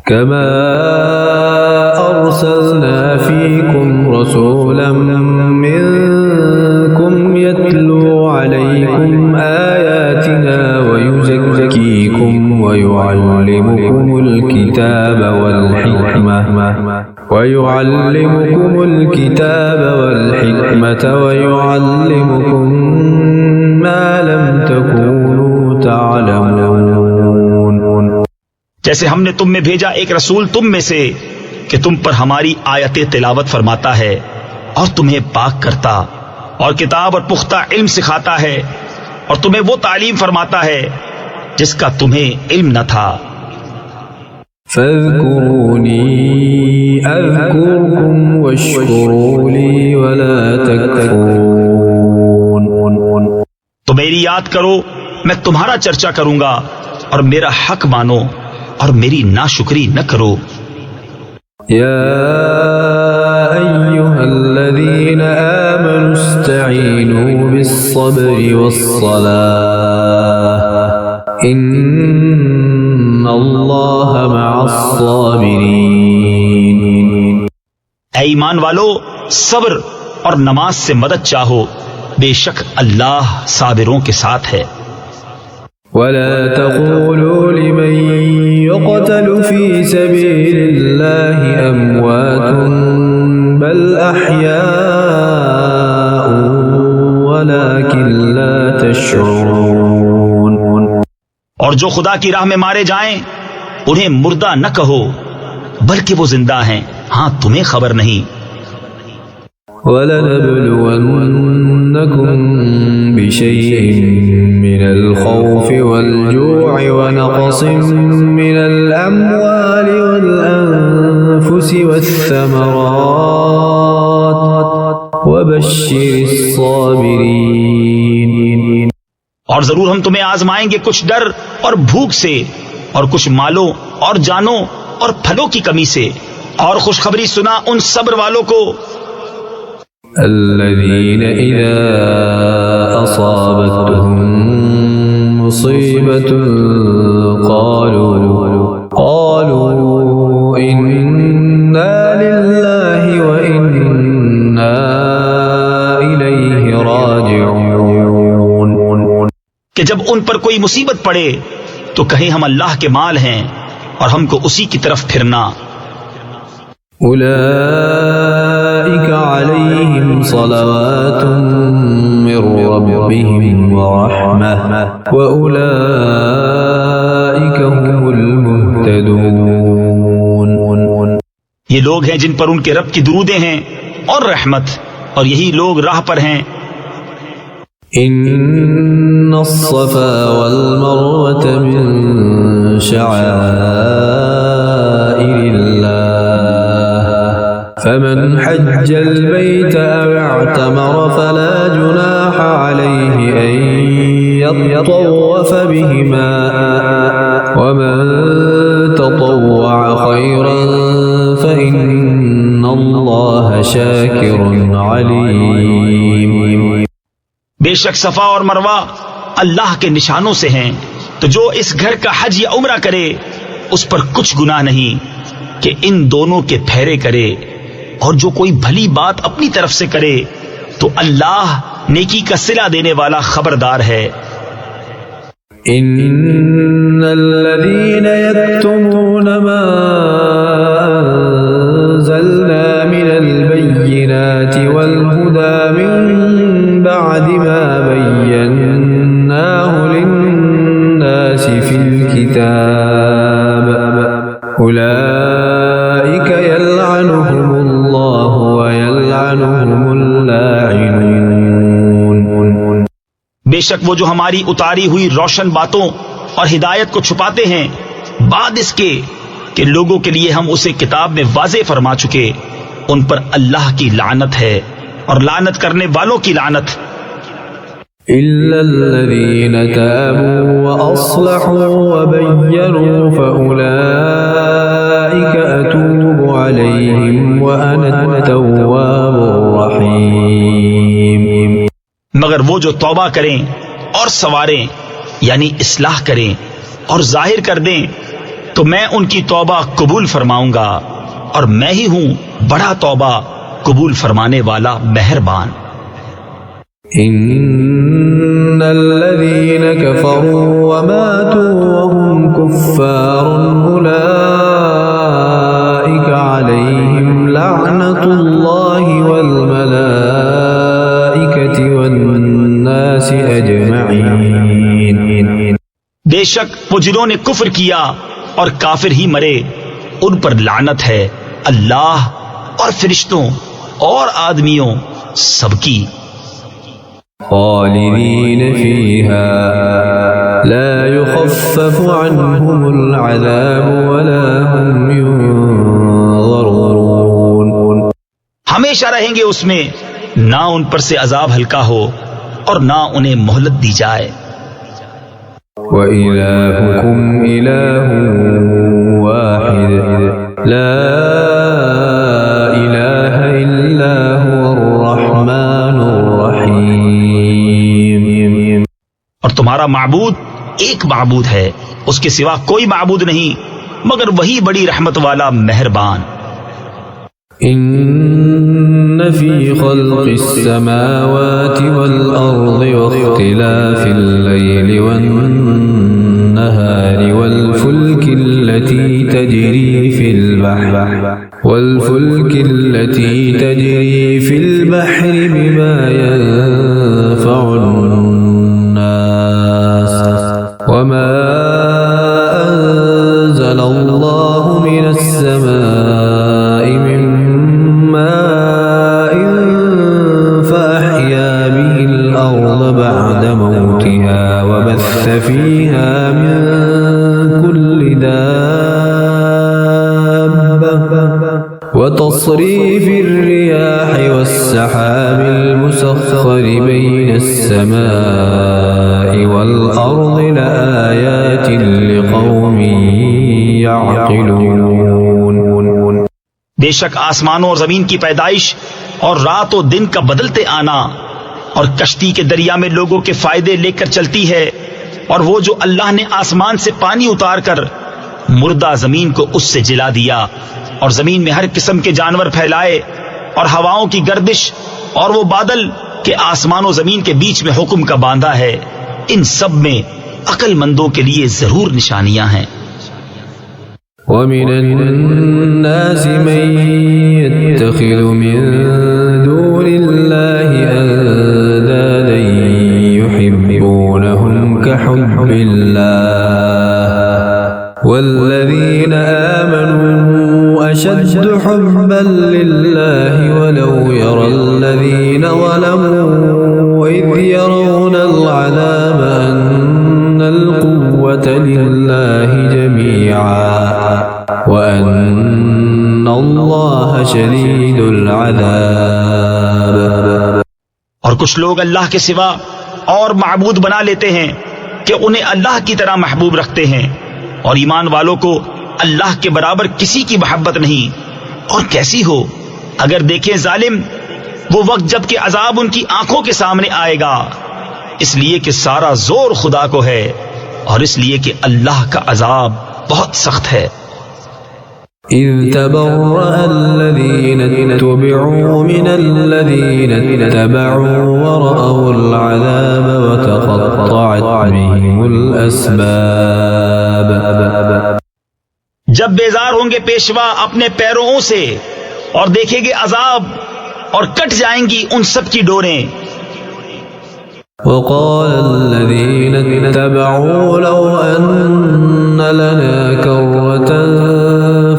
كما أرسلنا فيكم رسولا منكم يتلو عليكم آياتنا ويزكيكم ويعلمكم الكتاب والحكمة ويعلمكم ما لم تكونوا تعلمون. جیسے ہم نے تم میں بھیجا ایک رسول تم میں سے کہ تم پر ہماری آیتیں تلاوت فرماتا ہے اور تمہیں پاک کرتا اور کتاب اور پختہ علم سکھاتا ہے اور تمہیں وہ تعلیم فرماتا ہے جس کا تمہیں علم نہ تھا. فاذكروني أذكركم واشكروا لي ولا تكفرون. تو میری یاد کرو میں تمہارا چرچا کروں گا اور میرا حق مانو اور میری ناشکری نہ کرو. يا أيها الذين آمنوا استعينوا بالصبر والصلاة إن الله مع الصابرين. اے ایمان والو صبر اور نماز سے مدد چاہو، بے شک اللہ صابروں کے ساتھ ہے. ولا تقولوا لمن يقتل في سبيل الله أموات بل أحياء ولكن لا تشعرون. اور جو خدا کی راہ میں مارے جائیں انہیں مردہ نہ کہو بلکہ وہ زندہ ہیں، ہاں تمہیں خبر نہیں. وَلَنَبْلُوَنَّكُمْ بِشَيْءٍ مِّنَ الْخَوْفِ وَالْجُوعِ وَنَقْصٍ مِّنَ الْأَمْوَالِ وَالْأَنفُسِ وَالثَّمَرَاتِ وَبَشِّرِ الصَّابِرِينَ. اور ضرور ہم تمہیں آزمائیں گے کچھ ڈر اور بھوک سے اور کچھ مالوں اور جانوں اور پھلوں کی کمی سے، اور خوشخبری سنا ان صبر والوں کو الذين إذا أصابتهم مصيبة قالوا إنا لله وإنا إليه راجعون. کہ جب ان پر کوئی مصیبت پڑے تو کہیں ہم اللہ کے مال ہیں اور ہم کو اسی کی طرف پھرنا. أولئك عليهم صلوات من ربهم ورحمة وأولئك هم المهتدون. یہ لوگ ہیں جن پر ان کے رب کی درودیں ہیں اور رحمت، اور یہی لوگ راہ پر ہیں. إن الصفا والمروة من شعائر الله فمن حج البيت أو اعتمر فلا جناح عليه أن يطوف بهما ومن تطوع خيرا فإن الله شاكر عليم. بے شک صفا اور مروہ اللہ کے نشانوں سے ہیں، تو جو اس گھر کا حج یا عمرہ کرے اس پر کچھ گناہ نہیں کہ ان دونوں کے پھیرے کرے، اور جو کوئی بھلی بات اپنی طرف سے کرے تو اللہ نیکی کا صلہ دینے والا خبردار ہے. ان الذين يكتمون ما انزلنا من البينات والهدى من بعد ما بيناه للناس في الكتاب أولئك يلعنهم الله ويلعنهم اللاعنون. بے شک وہ جو ہماری اتاری ہوئی روشن باتوں اور ہدایت کو چھپاتے ہیں بعد اس کے کہ لوگوں کے لیے ہم اسے کتاب میں واضح فرما چکے، ان پر اللہ کی لعنت ہے اور لعنت کرنے والوں کی لعنت. إلا الذين تابوا وأصلحوا وبينوا فأولئك أتوب عليهم وأنا التواب الرحيم. مگر وہ جو توبہ کریں اور سواریں یعنی اصلاح کریں اور ظاہر کر دیں تو میں ان کی توبہ قبول فرماؤں گا، اور میں ہی ہوں بڑا توبہ قبول فرمانے والا مہربان۔ ان الذين كفروا وماتوا وهم كفار اولئك عليهم لعنة الله والملائكة والناس اجمعين۔ بے شک وہ جنہوں نے کفر کیا اور کافر ہی مرے، ان پر لعنت ہے اللہ اور فرشتوں اور آدمیوں سب کی۔ خالدین فیہا لا يخفف عنهم العذاب ولا هم ينظرون۔ ہمیشہ رہیں گے اس میں، نہ ان پر سے عذاب ہلکا ہو اور نہ انہیں مہلت دی جائے۔ وَإِلَٰهُكُمْ إِلَٰهٌ وَاحِدٌ لَا إِلَٰهَ إِلَّا هُوَ الرَّحْمَٰنُ الرَّحِيمُ۔ اور تمہارا معبود ایک معبود ہے، اس کے سوا کوئی معبود نہیں مگر وہی بڑی رحمت والا مہربان۔ إن في خلق السماوات والأرض واختلاف الليل والنهار والفلك التي تجري في البحر بما ينفع الناس وما أنزل الله من السماء من ماء فأحيا به الأرض بعد موتها وبث فيها من كل دابة وتصريف الرياح والسحاب المسخر بين السماء والأرض لآيات لقوم يعقلون۔ بے شک آسمانوں اور زمین کی پیدائش اور رات و دن کا بدلتے آنا اور کشتی کے دریا میں لوگوں کے فائدے لے کر چلتی ہے، اور وہ جو اللہ نے آسمان سے پانی اتار کر مردہ زمین کو اس سے جلا دیا، اور زمین میں ہر قسم کے جانور پھیلائے، اور ہواؤں کی گردش، اور وہ بادل کہ آسمان و زمین کے بیچ میں حکم کا باندھا ہے، ان سب میں عقل مندوں کے لیے ضرور نشانیاں ہیں۔ ومن الناس من يتخذ من دون الله أندادا يحبونهم كحب الله والذين آمنوا أشد حبا لله ولو يرى الذين ظلموا إذ يرون العذاب أن القوة لله جميعا وَأَنَّ اللَّهَ شَدِيدُ الْعَذَابِ۔ اور کچھ لوگ اللہ کے سوا اور معبود بنا لیتے ہیں کہ انہیں اللہ کی طرح محبوب رکھتے ہیں، اور ایمان والوں کو اللہ کے برابر کسی کی محبت نہیں۔ اور کیسی ہو اگر دیکھیں ظالم وہ وقت جب کہ عذاب ان کی آنکھوں کے سامنے آئے گا، اس لیے کہ سارا زور خدا کو ہے، اور اس لیے کہ اللہ کا عذاب بہت سخت ہے۔ إذ تبرأ الذين اتبعوا من الذين اتبعوا ورأوا العذاب وتقطعت بهم الأسباب۔ جب بیزار ہوں گے پیشوا اپنے پیرووں سے اور دیکھیں گے عذاب، اور کٹ جائیں گی ان سب کی ڈوریں۔ وقال الذين اتبعوا لو أن لنا كرة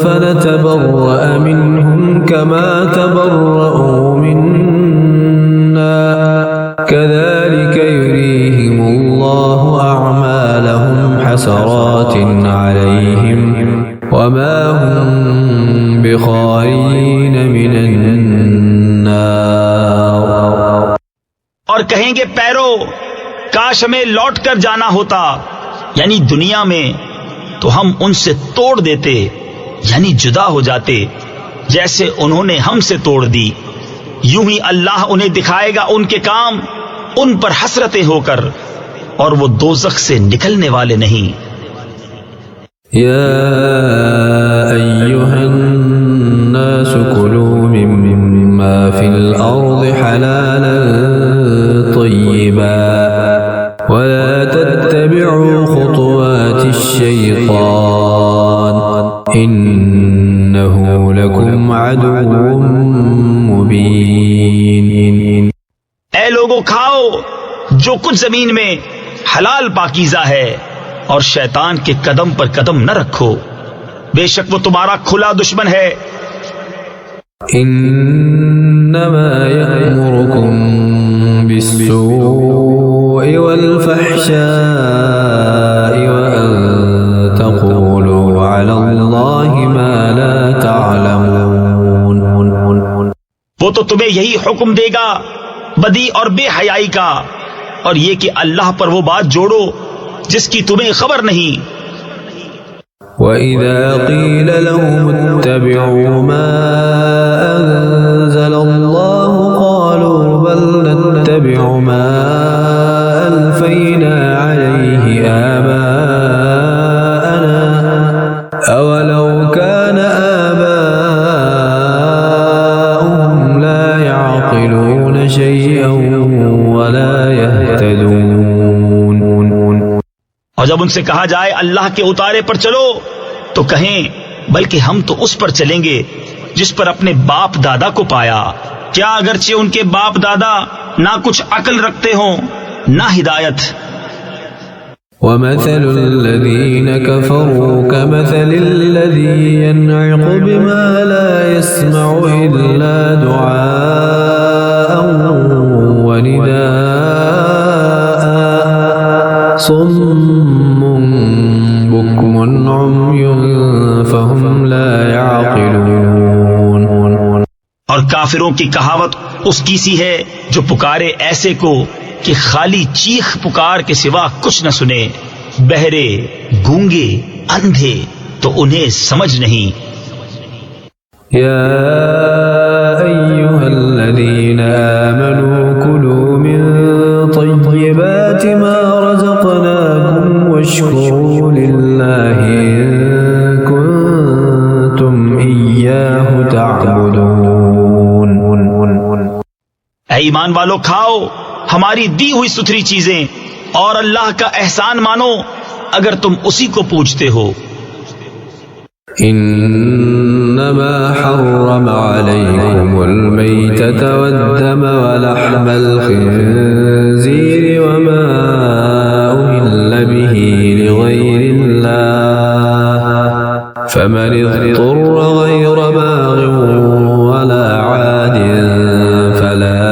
فنتبرأ منهم كما تبرأوا منا كذلك يريهم الله أعمالهم حسرات عليهم وما هم بخارجين من النار۔ اور کہیں گے پیرو کاش ہمیں لوٹ کر جانا ہوتا، یعنی دنیا میں، تو ہم ان سے توڑ دیتے، یعنی جدا ہو جاتے جیسے انہوں نے ہم سے توڑ دی۔ یوں ہی اللہ انہیں دکھائے گا ان کے کام ان پر حسرتیں ہو کر، اور وہ دوزخ سے نکلنے والے نہیں۔ يا أيها الناس كلوا مما في الأرض حلالا طيبا ولا تتبعوا خطوات الشيطان إنه لكم عدو مبين. اے لوگو کھاؤ جو کچھ زمین میں حلال پاکیزہ ہے اور شیطان کے قدم پر قدم نہ رکھو، بے شک وہ تمہارا کھلا دشمن ہے. انما يأمركم بالسوء والفحشاء وأن تقولوا على الله ما لا تعلمون. وہ تو تمہیں یہی حکم دے گا بدی اور بے حیائی کا، اور یہ کہ اللہ پر وہ بات جوڑو جس کی تمہیں خبر نہیں. وَإِذَا قِيلَ لَهُمُ اتَّبِعُوا مَا أَنزَلَ اللَّهُ قَالُوا بَلْ نَتَّبِعُ مَا أَلْفَيْنَا عَلَيْهِ آبَاءَنَا أَوَلَوْ كَانَ آبَاؤُهُمْ لَا يَعْقِلُونَ شَيْئًا وَلَا يَهْتَدُونَ. اور جب ان سے کہا جائے اللہ کے اتارے پر چلو تو کہیں بلکہ ہم تو اس پر چلیں گے جس پر اپنے باپ دادا کو پایا، کیا اگرچہ ان کے باپ دادا نہ کچھ عقل رکھتے ہوں نہ ہدایت. وَمَثَلُ الَّذِينَ كَفَرُوا كَمَثَلِ الَّذِي يَنْعِقُ بِمَا لَا يَسْمَعُ إِلَّا دُعَاءً وَنِدَاءً صُمٌّ بُكْمٌ عُمْيٌ فَهُمْ لَا يَعْقِلُونَ. اور کافروں کی کہاوت اس کی سی ہے جو پکارے ایسے کو کہ خالی چیخ پکار کے سوا کچھ نہ سنے، بہرے گونگے اندھے تو انہیں سمجھ نہیں. يا أيها الذين آمنوا كلوا من طيبات ما رزقناكم واشكروا لله إن كنتم إياه تعبدون. اے ایمان والو کھاؤ ہماری دی ہوئی ستھری چیزیں اور اللہ کا احسان مانو اگر تم اسی کو پوجتے ہو. إنما حرم عليكم الميتة والدم ولحم الخنزير وما أهل به لغير الله فمن اضطر غير باغ ولا عاد فلا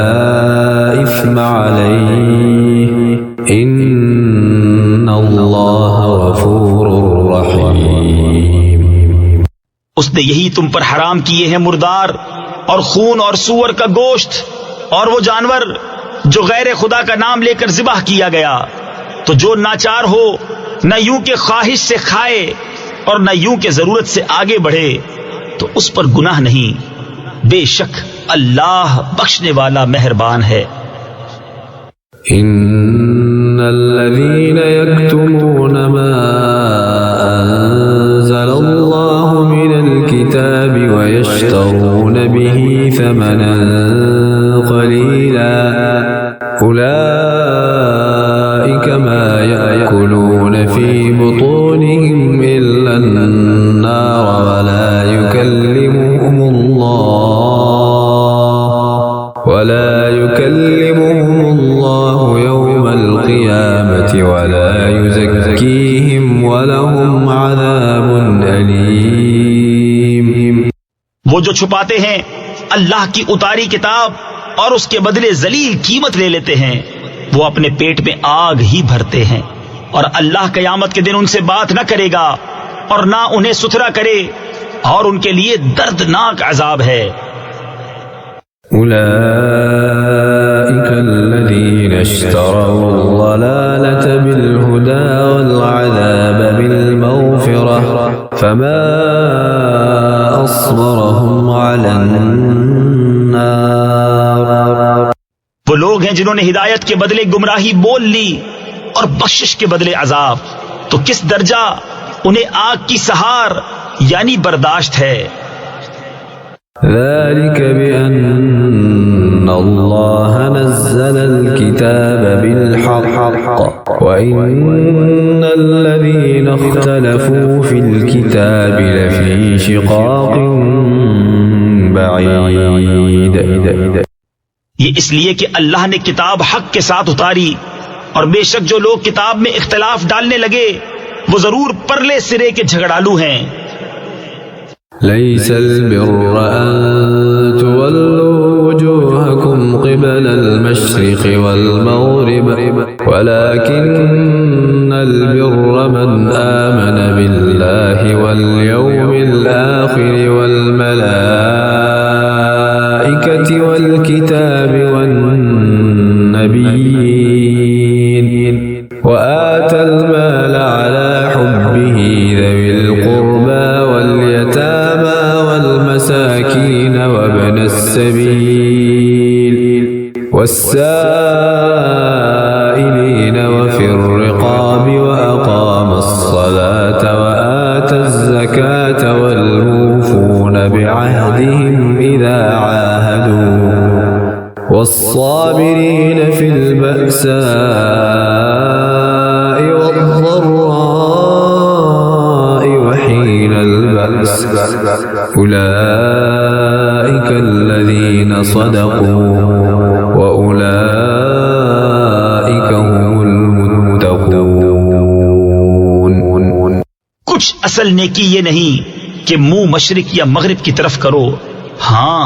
إثم عليه إن الله غفور رحيم. اس نے یہی تم پر حرام کیے ہیں مردار اور خون اور سور کا گوشت اور وہ جانور جو غیر خدا کا نام لے کر ذبح کیا گیا، تو جو ناچار ہو نہ یوں کہ خواہش سے کھائے اور نہ یوں کہ ضرورت سے آگے بڑھے تو اس پر گناہ نہیں، بے شک اللہ بخشنے والا مہربان ہے. إن الذين يكتمون ما أنزل الله من الكتاب ويشترون به ثمنا قليلا أولئك ما يأكلون في بطونهم إلا النار ولا يكلمهم الله يوم القيامة ولا يزكيهم ولهم عذاب أليم. وہ جو چھپاتے ہیں اللہ کی اتاری کتاب اور اس کے بدلے ذلیل قیمت لے لیتے ہیں، وہ اپنے پیٹ میں آگ ہی بھرتے ہیں، اور اللہ قیامت کے دن ان سے بات نہ کرے گا اور نہ انہیں ستھرا کرے، اور ان کے لیے دردناک عذاب ہے. أولئك الذين اشتروا الضلالة بالهدى والعذاب بالمغفرة فما أصبرهم على النار. وہ لوگ ہیں جنہوں نے ہدایت کے بدلے گمراہی بول لی اور بخشش کے بدلے عذاب، تو کس درجہ انہیں آگ کی سہار یعنی برداشت ہے۔ ذلك بأن الله نزل الكتاب بالحق وإن الذين اختلفوا في الكتاب لفي شقاق بعيد۔ یہ اس لیے کہ اللہ نے کتاب حق کے ساتھ اتاری، اور بے شک جو لوگ کتاب میں اختلاف ڈالنے لگے وہ ضرور پرلے سرے کے جھگڑالو ہیں۔ ليس البر أن تولوا وجوهكم قبل المشرق والمغرب ولكن البر من آمن بالله واليوم الآخر والملائكة والكتاب والنبيين وآتى المال على حبه ذوي القربى واليتامى والمساكين وابن السبيل والسائلين وفي الرقاب وأقام الصلاة وآتى الزكاة والموفون بعهدهم إذا عاهدوا والصابرين في البأساء والضراء وحين البأس أولئك الذين صدقوا وأولئك هم المتقون۔ کچھ اصل نیکی یہ نہیں کہ منہ مشرق یا مغرب کی طرف کرو، ہاں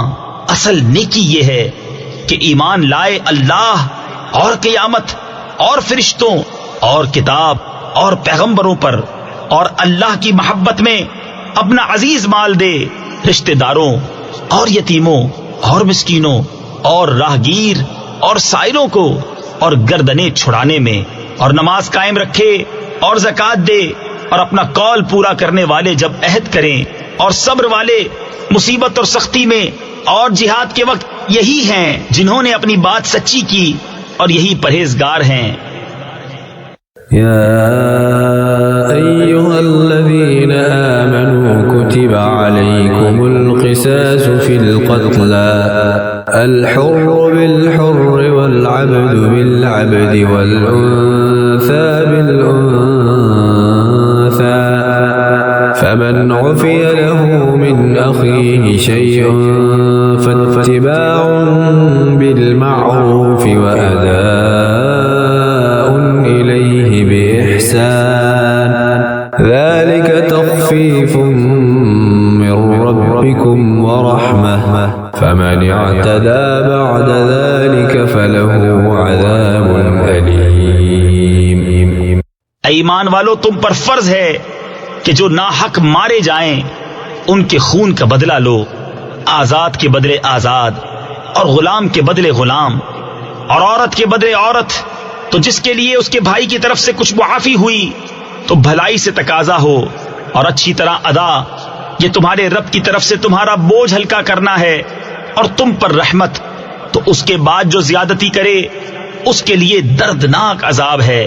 اصل نیکی یہ ہے کہ ایمان لائے اللہ اور قیامت اور فرشتوں اور کتاب اور پیغمبروں پر، اور اللہ کی محبت میں اپنا عزیز مال دے رشتہ داروں اور یتیموں اور مسکینوں اور راہگیر اور سائلوں کو، اور گردنیں چھڑانے میں، اور نماز قائم رکھے اور زکوٰۃ دے، اور اپنا قول پورا کرنے والے جب عہد کریں، اور صبر والے مصیبت اور سختی میں اور جہاد کے وقت یہی ہیں جنہوں نے اپنی بات سچی کی، اور یہی پرہیزگار ہیں۔ يا أيها الذين آمنوا كتب عليكم القصاص في القتلى الحر بالحر والعبد بالعبد والأنثى بالأنثى فمن عفي له من أخيه شيء فاتباع بالمعروف وأداء إليه بإحسان ذلك تخفيف من ربكم ورحمة فمن اعتدى بعد ذلك فله عذاب أليم۔ ایمان والو، تم پر فرض ہے کہ جو ناحق مارے جائیں ان کے خون کا بدلہ لو، آزاد کے بدلے آزاد، اور غلام کے بدلے غلام، اور عورت کے بدلے عورت۔ تو جس کے لیے اس کے بھائی کی طرف سے کچھ معافی ہوئی تو بھلائی سے تقاضا ہو اور اچھی طرح ادا، یہ تمہارے رب کی طرف سے تمہارا بوجھ ہلکا کرنا ہے اور تم پر رحمت۔ تو اس کے بعد جو زیادتی کرے اس کے لیے دردناک عذاب ہے۔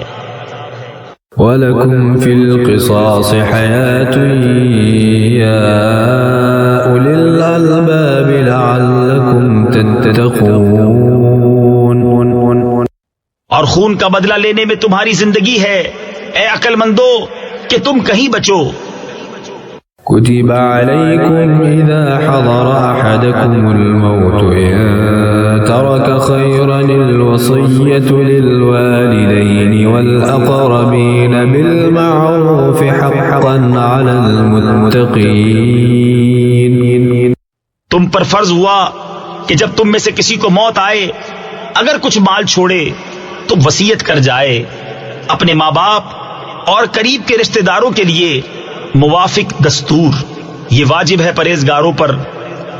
وَلَكُمْ فِي الْقِصَاصِ حَيَاةٌ يَا أُولِي الْأَلْبَابِ لَعَلَّكُمْ تَتَّقُونَ۔ اور خون کا بدلہ لینے میں تمہاری زندگی ہے، اے عقل مندو، کہ تم کہیں بچو۔ كتب عليكم إذا حضر أحدكم الموت إن ترك خيرا الوصية للوالدين والأقربين بالمعروف حقا على المتقين۔ تم پر فرض ہوا کہ جب تم میں سے کسی کو موت آئے، اگر کچھ مال چھوڑے تو وصیت کر جائے اپنے ماں باپ اور قریب کے رشتہ داروں کے لیے موافق دستور، یہ واجب ہے پرہیزگاروں پر۔